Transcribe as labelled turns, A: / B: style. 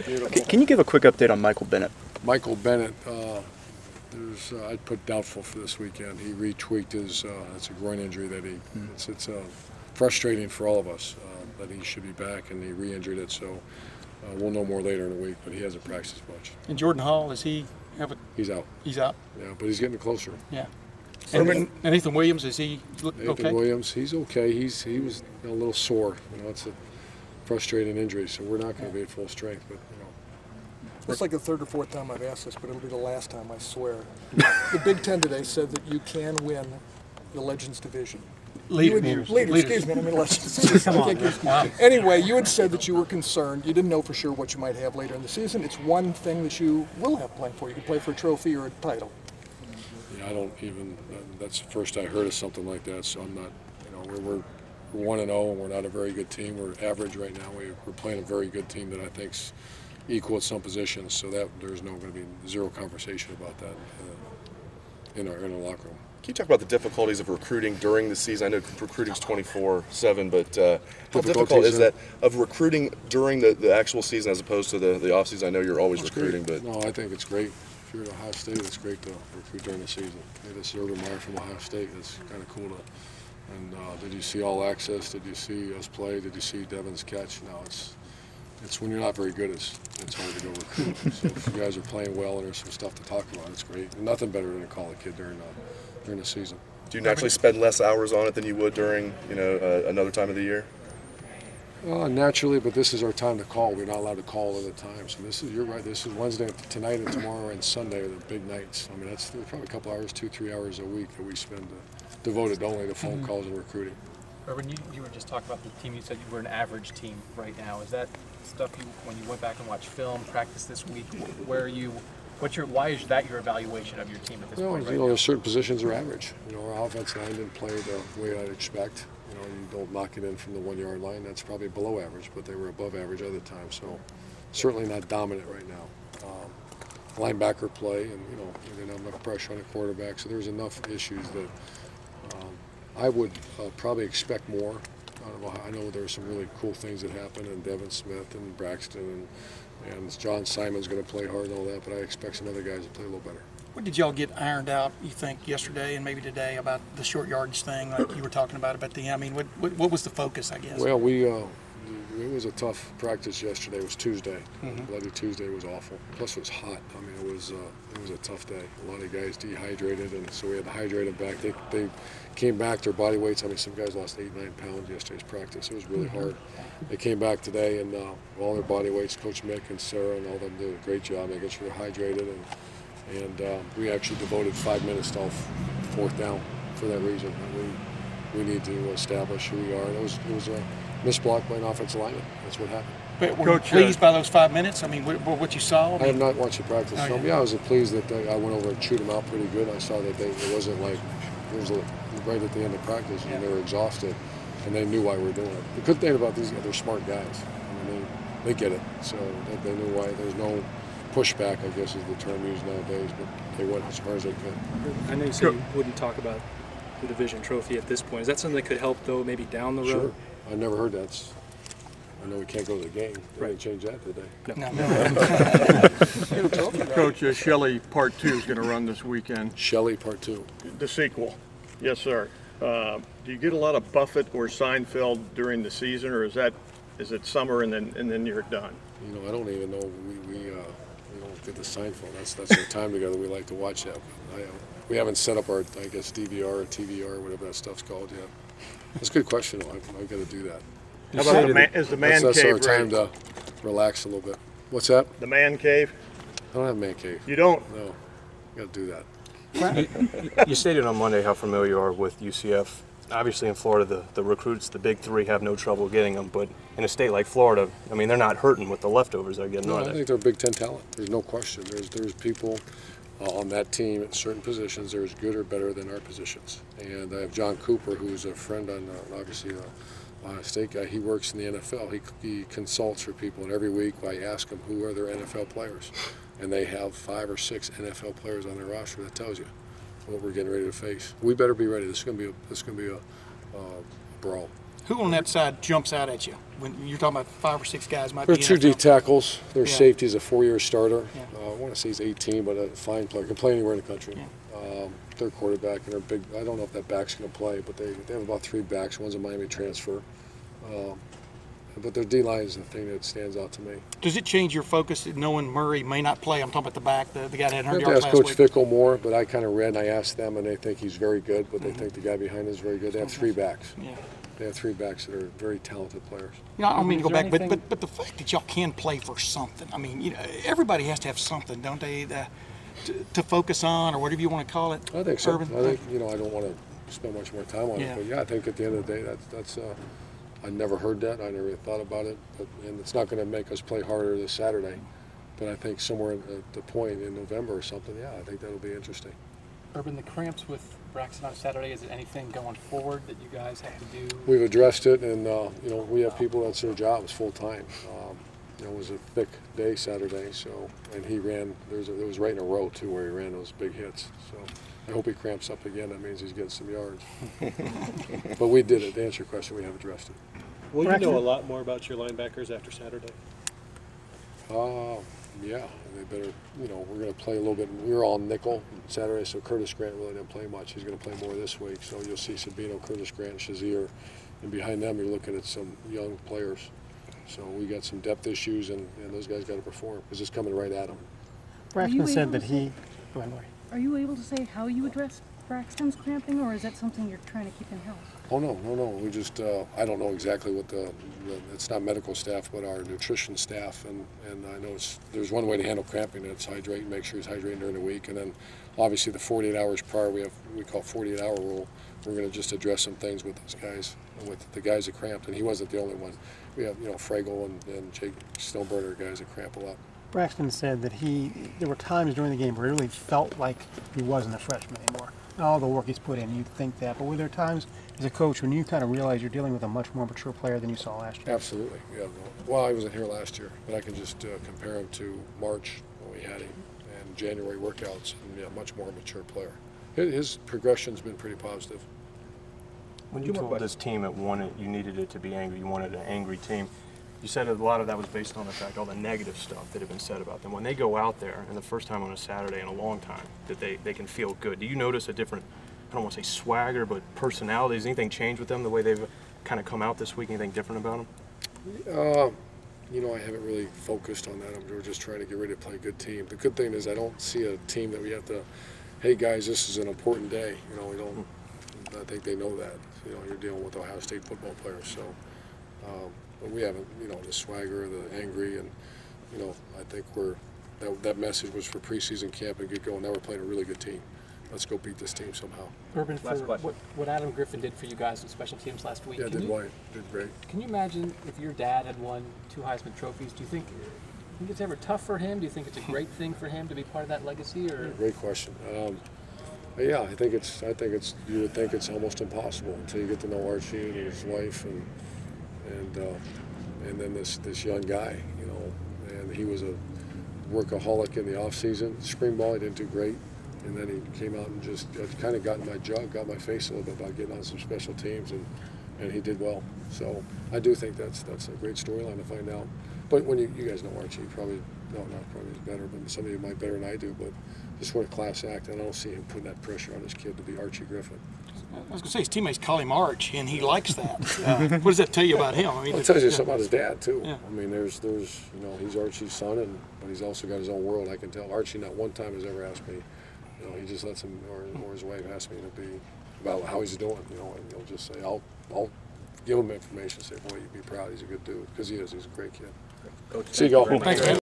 A: Okay, can you give a quick update on Michael Bennett?
B: Michael Bennett, I'd put doubtful for this weekend. He retweaked his, it's a groin injury that it's frustrating for all of us that he should be back, and he re-injured it, so we'll know more later in the week, but he hasn't practiced much.
C: And Jordan Hall,
B: He's out.
C: He's out?
B: Yeah, but he's getting closer.
C: Yeah. And Nathan Williams, is he okay?
B: Nathan Williams, he's okay. He was a little sore. It's a frustrating injury, so we're not going to be at full strength, but
D: It's like the third or fourth time I've asked this, but it'll be the last time, I swear. The Big Ten today said that you can win the Legends division.
C: Leaders,
D: excuse me, I mean Legends.
C: Come on. Wow.
D: Anyway, you had said that you were concerned. You didn't know for sure what you might have later in the season. It's one thing that you will have playing for. You can play for a trophy or a title.
B: yeah, I don't even. That's the first I heard of something like that. So I'm not. We're 1-0, and we're not a very good team. We're average right now. We're playing a very good team that I think's equal at some positions. So that there's going to be zero conversation about that in our locker room.
E: Can you talk about the difficulties of recruiting during the season? I know recruiting's 24/7, but how difficult is that of recruiting during the actual season as opposed to the off season? I know you're always recruiting,
B: but
E: no,
B: I think it's great. If you're at Ohio State, it's great to recruit during the season. This is Urban Meyer from Ohio State. It's kind of cool to. And did you see All Access? Did you see us play? Did you see Devin's catch? No, it's when you're not very good, it's hard to go recruit. So if you guys are playing well and there's some stuff to talk about, it's great. And nothing better than to call a kid during the season.
E: Do you naturally spend less hours on it than you would during another time of the year?
B: Naturally, but this is our time to call. We're not allowed to call at a time. So you're right. This is Wednesday, tonight, and tomorrow, and Sunday are the big nights. I mean, there's probably a couple hours, 2-3 hours a week that we spend devoted only to phone calls and recruiting.
F: Urban, you were just talking about the team. You said you were an average team right now. Is that stuff when you went back and watched film, practice this week? Where are you? Why is that your evaluation of your team at this point? Right now?
B: There's certain positions are average. Our offense line didn't play the way I'd expect. You don't knock it in from the 1 yard line. That's probably below average, but they were above average other times. So certainly not dominant right now. Linebacker play, and we didn't have enough pressure on the quarterback. So there's enough issues that I would probably expect more. I know there are some really cool things that happen, and Devin Smith and Braxton and John Simon's going to play hard and all that, but I expect some other guys to play a little better.
C: What did y'all get ironed out, you think, yesterday and maybe today about the short yardage thing, like you were talking about the end? I mean, what was the focus, I guess?
B: Well, it was a tough practice yesterday. It was Tuesday. Bloody Tuesday was awful. Plus, it was hot. I mean, it was a tough day. A lot of guys dehydrated, and so we had to hydrate them back. They came back, their body weights. I mean, some guys lost 8-9 pounds yesterday's practice. It was really hard. They came back today, and all their body weights, Coach Mick and Sarah and all them did a great job making sure they're hydrated. And we actually devoted 5 minutes to fourth down for that reason. We need to establish who we are. And it was a missed block by an offensive lineman. That's what happened.
C: But were you pleased by those 5 minutes? I mean, what you saw?
B: I have not watched the practice film. Yeah, I was pleased that I went over and chewed them out pretty good. I saw that it wasn't like it was right at the end of practice, and they were exhausted, and they knew why we were doing it. The good thing about these guys, they're smart guys. I mean, they get it. So they knew why. There's no pushback, I guess is the term used nowadays, but they went as far as they could.
G: I know you said you wouldn't talk about the division trophy at this point. Is that something that could help, though, maybe down the road?
B: Sure. I never heard that. I know we can't go to the game. They didn't change that today.
C: No.
A: Coach, Shelley Part 2 is going to run this weekend.
B: Shelley Part 2.
A: The sequel. Yes, sir. Do you get a lot of Buffett or Seinfeld during the season, or is it summer and then you're done?
B: I don't even know. We don't get the Seinfeld. That's our time together. We like to watch that. We haven't set up our, I guess, DVR or TVR or whatever that stuff's called yet. That's a good question, though. I've got to do that.
A: How about is the man cave
B: That's our time to relax a little bit. What's that?
A: The man cave?
B: I don't have a man cave.
A: You don't?
B: No. Got to do that.
G: You stated on Monday how familiar you are with UCF. Obviously in Florida, the recruits, the big three, have no trouble getting them. But in a state like Florida, I mean, they're not hurting with the leftovers they're getting.
B: No, I think they're Big Ten talent. There's no question. There's people on that team at certain positions that are as good or better than our positions. And I have John Cooper, who's a friend on, obviously, Ohio State guy. He works in the NFL. He consults for people, and every week I ask him who are their NFL players. And they have 5 or 6 NFL players on their roster. That tells you what we're getting ready to face. We better be ready. This is going to be a brawl.
C: Who on that side jumps out at you when you're talking about 5 or 6 guys? Might
B: There are
C: be
B: 2 D
C: NFL?
B: tackles. Their
C: Yeah.
B: safety's a 4-year starter.
C: Yeah.
B: I want to say he's 18, but a fine player. Can play anywhere in the country.
C: Yeah.
B: Their quarterback and their big. I don't know if that back's going to play, but they have about 3 backs. One's a Miami transfer. But their D line is the thing that stands out to me.
C: Does it change your focus knowing Murray may not play? I'm talking about the back, the guy that had
B: I
C: 100
B: have to
C: yards
B: ask
C: last
B: Coach
C: week.
B: Fickle more, but I kind of read and I asked them, and they think he's very good, but they think the guy behind is very good. They have 3 backs.
C: Yeah.
B: They have 3 backs that are very talented players.
C: You know, I don't mean to
F: Is
C: go
F: there
C: back,
F: anything-
C: but the fact that y'all can play for something. I mean, you know, everybody has to have something, don't they, to focus on or whatever you want to call it.
B: I think so.
C: Urban?
B: I think, I don't want to spend much more time on
C: Yeah.
B: it, but yeah, I think at the end of the day, that's I never heard that. I never thought about it, and it's not going to make us play harder this Saturday. But I think somewhere at the point in November or something, yeah, I think that'll be interesting.
F: Urban, the cramps with Braxton on Saturday, is it anything going forward that you guys have to do?
B: We've addressed it, and we have people that's their jobs full time. It was a thick day Saturday, so and he ran. It was right in a row too, where he ran those big hits. So I hope he cramps up again. That means he's getting some yards. But we did it. To answer your question, we have addressed it.
H: Will you know a lot more about your linebackers after Saturday?
B: Yeah, they better. We're going to play a little bit. We were all nickel Saturday, so Curtis Grant really didn't play much. He's going to play more this week. So you'll see Sabino, Curtis Grant, Shazier, and behind them you're looking at some young players. So we got some depth issues, and those guys got to perform because it's coming right at them.
I: Braxton said that
J: he.
I: Go ahead, Lori.
J: Are you able to say how you address Braxton's cramping, or is that something you're trying to keep in house?
B: Oh no. We just I don't know exactly what it's not medical staff, but our nutrition staff, and I know there's one way to handle cramping. It's hydrate, make sure he's hydrating during the week, and then obviously the 48 hours prior we call 48-hour rule. We're going to just address some things with those guys, with the guys that cramped, and he wasn't the only one. We have Fragel and Jake Stoneburner, guys that cramp a lot.
I: Braxton said that there were times during the game where he really felt like he wasn't a freshman anymore. All the work he's put in, you'd think that. But were there times as a coach when you kind of realize you're dealing with a much more mature player than you saw last year?
B: Absolutely. Yeah. Well, I wasn't here last year, but I can just compare him to March when we had him and January workouts, and much more mature player. His progression's been pretty positive.
G: When you told this team you needed it to be angry, you wanted an angry team, you said a lot of that was based on the fact, all the negative stuff that had been said about them. When they go out there, and the first time on a Saturday in a long time, that they can feel good. Do you notice a different, I don't want to say swagger, but personality? Has anything changed with them, the way they've kind of come out this week? Anything different about them?
B: I haven't really focused on that. We're just trying to get ready to play a good team. The good thing is I don't see a team that we have to, hey guys, this is an important day. We don't. I think they know that. You're dealing with Ohio State football players, so. But we haven't, the swagger, the angry, and I think that message was for preseason camp and get going. Now we're playing a really good team. Let's go beat this team somehow.
F: Urban, for what Adam Griffin did for you guys on special teams last week.
B: Yeah, did great.
F: Can you imagine if your dad had won 2 Heisman trophies? Do you think it's ever tough for him? Do you think it's a great thing for him to be part of that legacy? Or
B: great question. Yeah, I think it's. You would think it's almost impossible until you get to know Archie and his wife, and then this young guy, and he was a workaholic in the off season. Spring ball, he didn't do great, and then he came out and just kind of got in my face a little bit about getting on some special teams, and he did well. So I do think that's a great storyline to find out. But when you guys know Archie, probably is better, but some of you might better than I do. But just what a class act, and I don't see him putting that pressure on his kid to be Archie Griffin.
C: I was going to say his teammates call him Arch, and he likes that. What does that tell you about him? I mean,
B: it tells you something about his dad too.
C: Yeah.
B: I mean, there's he's Archie's son, but he's also got his own world. I can tell Archie not one time has ever asked me. He just lets him or his wife ask me to be about how he's doing. And he'll just say, I'll give him information. Say, boy, you'd be proud. He's a good dude because he is. He's a great kid.
H: Coach,
B: see you go.
C: Thanks, man.